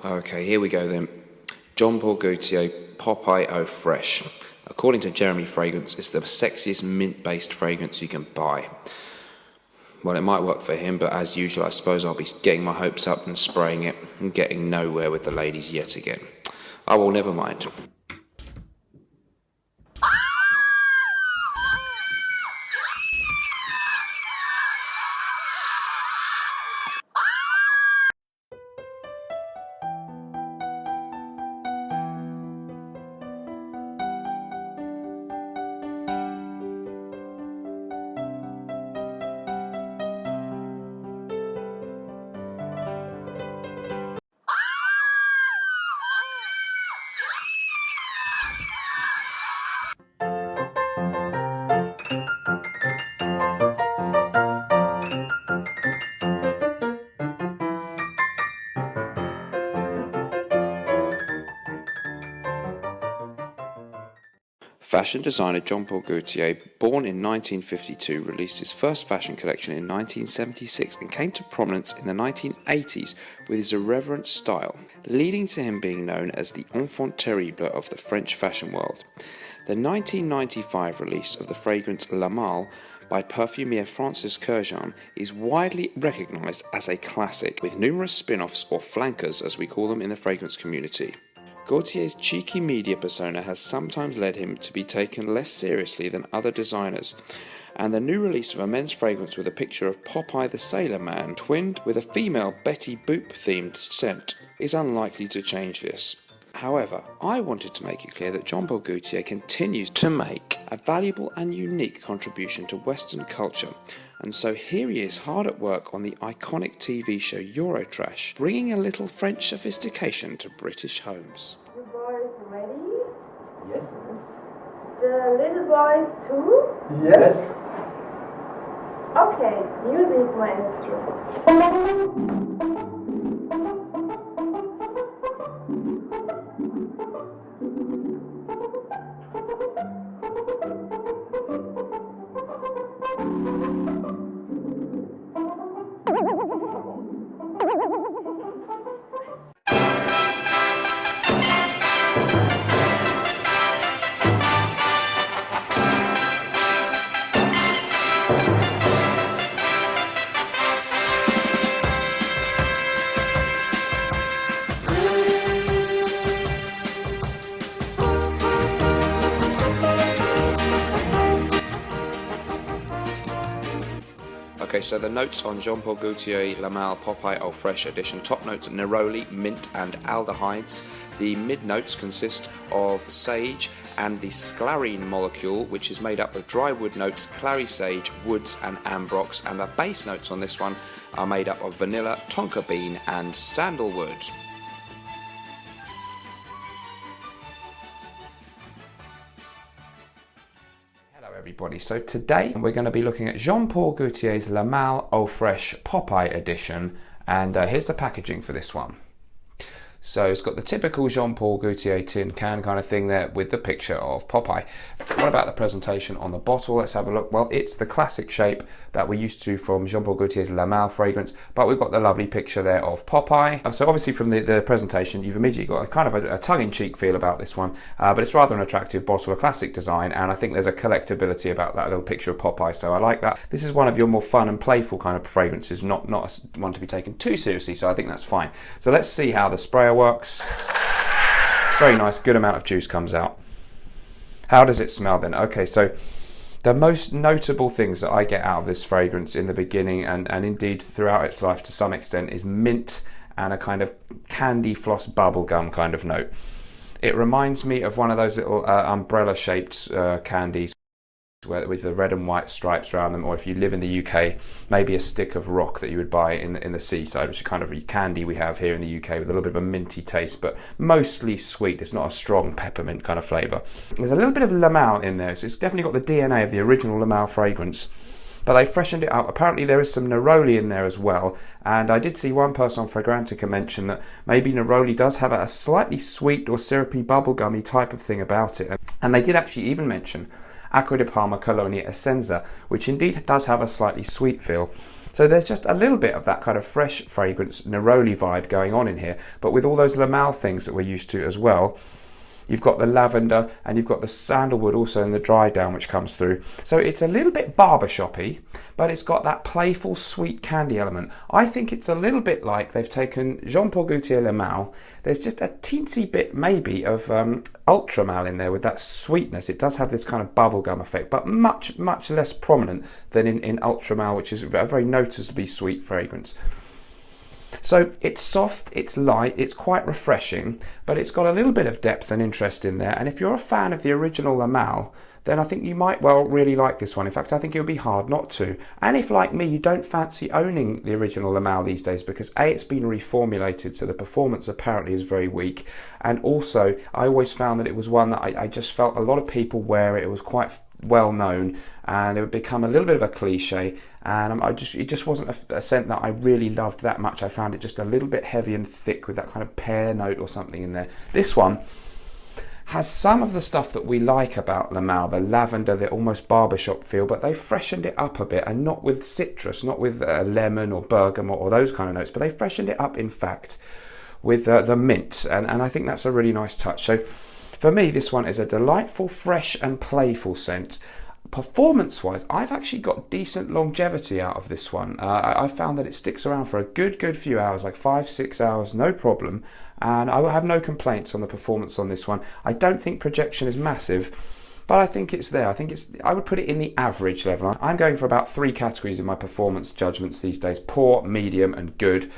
Okay, here we go then. Jean Paul Gaultier Popeye Eau Fraiche. According to Jeremy Fragrance, it's the sexiest mint-based fragrance you can buy. Well, it might work for him, but as usual, I suppose I'll be getting my hopes up and spraying it and getting nowhere with the ladies yet again. Oh well, never mind. Fashion designer Jean Paul Gaultier, born in 1952, released his first fashion collection in 1976 and came to prominence in the 1980s with his irreverent style, leading to him being known as the enfant terrible of the French fashion world. The 1995 release of the fragrance La Malle by perfumier Francis Kurkdjian is widely recognised as a classic, with numerous spin-offs or flankers as we call them in the fragrance community. Gaultier's cheeky media persona has sometimes led him to be taken less seriously than other designers, and the new release of a men's fragrance with a picture of Popeye the Sailor Man twinned with a female Betty Boop themed scent is unlikely to change this. However, I wanted to make it clear that Jean Paul Gaultier continues to make a valuable and unique contribution to Western culture, and so here he is hard at work on the iconic TV show Eurotrash, bringing a little French sophistication to British homes. The boys ready? Yes. The little boys too? Yes. Okay, music maestro. Okay, so the notes on Jean Paul Gaultier La Malle Popeye Eau Fraiche edition. Top notes: neroli, mint and aldehydes. The mid notes consist of sage and the sclarine molecule, which is made up of dry wood notes, clary sage, woods and ambrox, and the base notes on this one are made up of vanilla, tonka bean and sandalwood. Everybody. So today we're going to be looking at Jean Paul Gaultier's La Malle Eau Fraiche Popeye edition, and here's the packaging for this one. So it's got the typical Jean Paul Gaultier tin can kind of thing there with the picture of Popeye. What about the presentation on the bottle? Let's have a look. Well, it's the classic shape that we're used to from Jean Paul Gaultier's La Malle fragrance, but we've got the lovely picture there of Popeye. So obviously from the presentation, you've immediately got a kind of a tongue-in-cheek feel about this one, but it's rather an attractive bottle, a classic design, and I think there's a collectability about that little picture of Popeye, so I like that. This is one of your more fun and playful kind of fragrances, not one to be taken too seriously, so I think that's fine. So let's see how the sprayer works. Very nice, good amount of juice comes out. How does it smell then? Okay, so the most notable things that I get out of this fragrance in the beginning and indeed throughout its life to some extent is mint and a kind of candy floss bubblegum kind of note. It reminds me of one of those little umbrella shaped candies with the red and white stripes around them, or if you live in the UK, maybe a stick of rock that you would buy in the seaside, which is kind of a candy we have here in the UK with a little bit of a minty taste, but mostly sweet. It's not a strong peppermint kind of flavour. There's a little bit of La Malle in there, so it's definitely got the DNA of the original La Malle fragrance, but they freshened it up. Apparently there is some neroli in there as well, and I did see one person on Fragrantica mention that maybe neroli does have a slightly sweet or syrupy bubblegummy type of thing about it, and they did actually even mention Acqua di Parma Colonia Essenza, which indeed does have a slightly sweet feel. So there's just a little bit of that kind of fresh fragrance, neroli vibe going on in here, but with all those La Mal things that we're used to as well. You've got the lavender and you've got the sandalwood also in the dry down which comes through. So it's a little bit barbershoppy, but it's got that playful sweet candy element. I think it's a little bit like they've taken Jean Paul Gaultier La Mal. There's just a teensy bit maybe of Ultra Mal in there with that sweetness. It does have this kind of bubblegum effect, but much less prominent than in Ultra Mal, which is a very noticeably sweet fragrance. So it's soft, it's light, it's quite refreshing, but it's got a little bit of depth and interest in there. And if you're a fan of the original La Mal, then I think you might well really like this one. In fact, I think it would be hard not to. And if, like me, you don't fancy owning the original La Mal these days, because A, it's been reformulated, so the performance apparently is very weak. And also, I always found that it was one that I just felt a lot of people wear it. It was quite well known, and it would become a little bit of a cliche, and it just wasn't a scent that I really loved that much. I found it just a little bit heavy and thick with that kind of pear note or something in there. This one has some of the stuff that we like about La Mal, the lavender, the almost barbershop feel, but they freshened it up a bit, and not with citrus, not with lemon or bergamot or those kind of notes, but they freshened it up in fact with the mint, and I think that's a really nice touch. So for me, this one is a delightful, fresh and playful scent. Performance-wise, I've actually got decent longevity out of this one. I found that it sticks around for a good few hours, like 5-6 hours, no problem. And I have no complaints on the performance on this one. I don't think projection is massive, but I think it's there. I would put it in the average level. I'm going for about 3 categories in my performance judgments these days: poor, medium and good,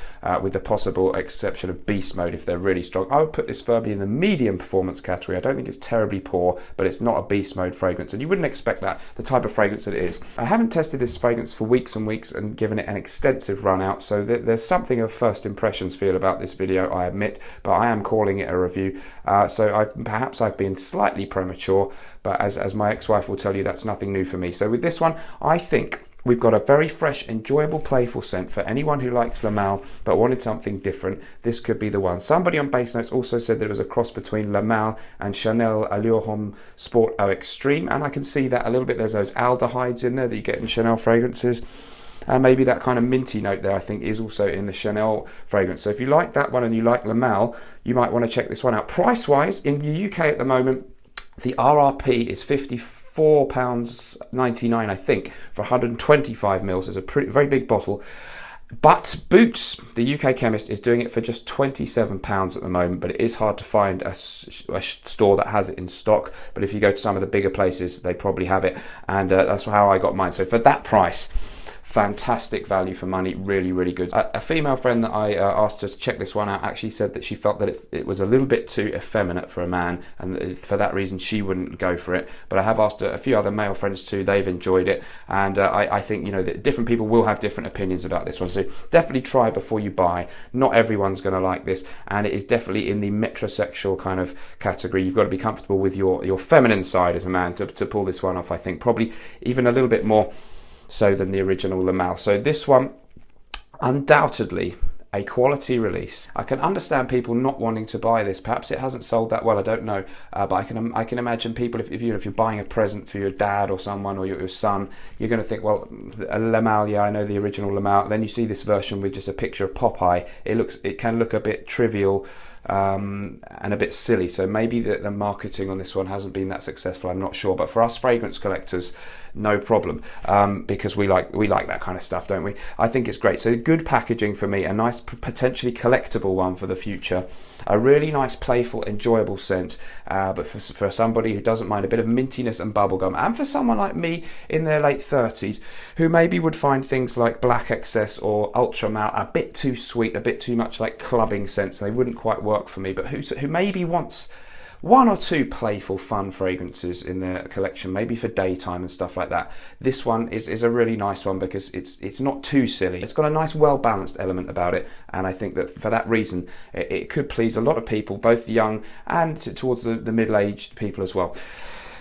with the possible exception of beast mode if they're really strong. I would put this firmly in the medium performance category. I don't think it's terribly poor, but it's not a beast mode fragrance, and you wouldn't expect that, the type of fragrance that it is. I haven't tested this fragrance for weeks and weeks and given it an extensive run out, so there's something of first impressions feel about this video, I admit, but I am calling it a review. So perhaps I've been slightly premature, but as my ex-wife will tell you, that's nothing new for me. So with this one, I think we've got a very fresh, enjoyable, playful scent for anyone who likes La Mal but wanted something different. This could be the one. Somebody on Base Notes also said that it was a cross between La Mal and Chanel Allure Homme Sport Eau Extreme, and I can see that a little bit. There's those aldehydes in there that you get in Chanel fragrances. And maybe that kind of minty note there, I think, is also in the Chanel fragrance. So if you like that one and you like La Mal, you might want to check this one out. Price-wise, in the UK at the moment, the RRP is £54.99, I think, for 125 mils. It's a very big bottle. But Boots, the UK chemist, is doing it for just £27 at the moment, but it is hard to find a store that has it in stock. But if you go to some of the bigger places, they probably have it, and that's how I got mine. So for that price, fantastic value for money, really good. A female friend that I asked her to check this one out actually said that she felt that it was a little bit too effeminate for a man, and for that reason she wouldn't go for it. But I have asked a few other male friends too, they've enjoyed it, and I think, you know, that different people will have different opinions about this one, so definitely try before you buy. Not everyone's going to like this, and it is definitely in the metrosexual kind of category. You've got to be comfortable with your feminine side as a man to pull this one off. I think probably even a little bit more so than the original La Mal. So this one, undoubtedly a quality release. I can understand people not wanting to buy this. Perhaps it hasn't sold that well, I don't know, but I can imagine people, if you're buying a present for your dad or someone, or your son, you're going to think, well, a La Mal, yeah, I know the original La Mal. Then you see this version with just a picture of Popeye. It can look a bit trivial and a bit silly, so maybe the marketing on this one hasn't been that successful, I'm not sure. But for us fragrance collectors, no problem, because we like that kind of stuff, don't we? I think it's great. So good packaging for me, a nice potentially collectible one for the future, a really nice, playful, enjoyable scent, but for somebody who doesn't mind a bit of mintiness and bubblegum, and for someone like me in their late 30s who maybe would find things like Black Excess or Ultra Mal a bit too sweet, a bit too much like clubbing scents, they wouldn't quite work for me, but who maybe wants 1 or 2 playful, fun fragrances in their collection, maybe for daytime and stuff like that. This one is a really nice one because it's not too silly. It's got a nice, well-balanced element about it, and I think that for that reason, it could please a lot of people, both young and towards the middle-aged people as well.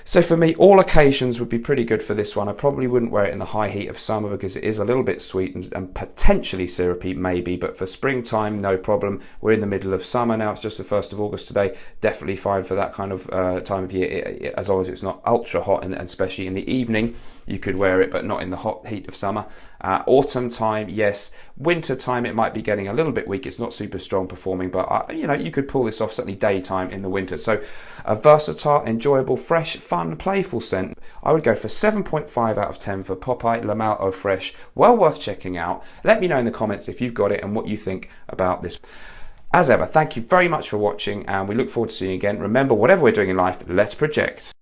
So for me, all occasions would be pretty good for this one. I probably wouldn't wear it in the high heat of summer because it is a little bit sweet and potentially syrupy, maybe. But for springtime, no problem. We're in the middle of summer now. It's just the 1st of August today. Definitely fine for that kind of time of year, as long as it's not ultra hot, and especially in the evening. You could wear it, but not in the hot heat of summer. Autumn time, yes. Winter time, it might be getting a little bit weak. It's not super strong performing, but you know, you could pull this off certainly daytime in the winter. So a versatile, enjoyable, fresh, fun, playful scent. I would go for 7.5 out of 10 for Popeye La Malle Eau Fraiche. Well worth checking out. Let me know in the comments if you've got it and what you think about this. As ever, thank you very much for watching, and we look forward to seeing you again. Remember, whatever we're doing in life, let's project.